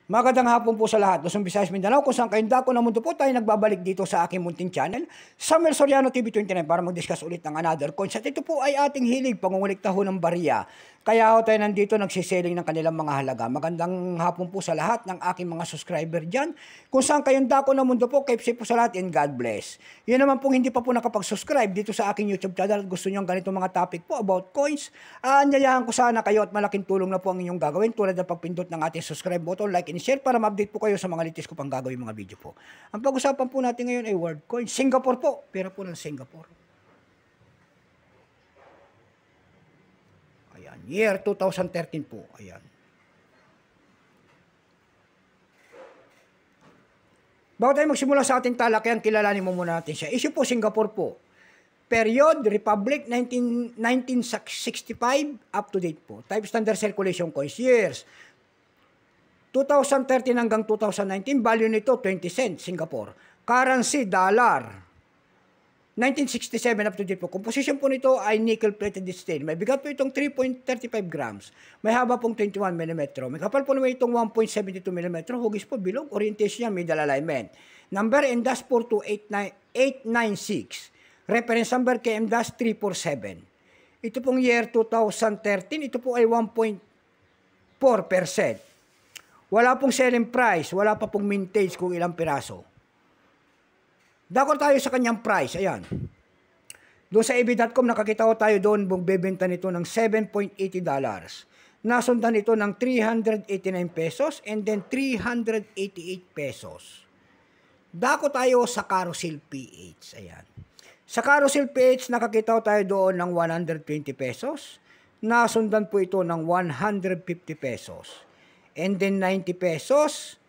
Magandang hapon po sa lahat. Luzon, Visayas, Mindanao, kung saan kayong dako na mundo po tayo nagbabalik dito sa aking munting channel, Samuel Soriano TV29 para mag-discuss ulit ng another coins. At ito po ay ating hilig, pangungulikta ho ng barya. Kaya ho tayo nandito nagsiselling ng kanilang mga halaga. Magandang hapon po sa lahat ng aking mga subscriber dyan. Kung saan kayong dako na mundo po, keep safe po sa lahat and God bless. Yun naman pong hindi pa po nakapag-subscribe dito sa aking YouTube channel at gusto nyo ganito mga topic po about coins, anyayahan ko sana kayo at malaking tulong na po ang inyong gagawin tulad ng pagpindot ng ating subscribe button, like and share para ma-update po kayo sa mga latest ko pang gagawin mga video po. Ang pag-usapan po natin ngayon ay world coin. Singapore po. Pera po ng Singapore. Ayan. Year 2013 po. Ayan. Bago tayo magsimula sa ating talakayan, kilalanin mo muna natin siya. Issue po Singapore po. Period, Republic, 1965, up to date po. Type standard circulation coins. Years, 2013 hanggang 2019, value nito 20 cents, Singapore. Currency, dollar. 1967 up to date po. Composition po nito ay nickel-plated steel. May bigat po itong 3.35 grams. May haba pong 21 mm. May kapal po naman itong 1.72 mm. Hugis po bilog. Orientation niya, middle alignment. Number M-42896. Reference number KM-347. Ito pong year 2013. Ito po ay 1.4%. Wala pong selling price. Wala pa pong mintage kung ilang piraso. Dako tayo sa kanyang price. Ayan. Doon sa EB.com, nakakita ko tayo doon, bebenta nito ng $7.80. Nasundan ito ng 389 pesos and then 388 pesos. Dako tayo sa Carousel PH. Ayan. Sa Carousel PH, nakakita ko tayo doon ng 120 pesos. Nasundan po ito ng 150 pesos. And then 90 pesos.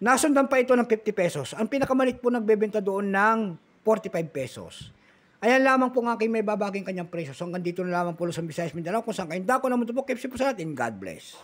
Nasundan pa ito ng 50 pesos. Ang pinakamalit po nagbebenta doon ng 45 pesos. Ayan lamang po ng aking may babaging kanyang presyo. So hanggang dito na lamang po Luzon, Visayas, Mindanao. Kung saan kayong dako na mundo po, keep safe po sa atin. God bless.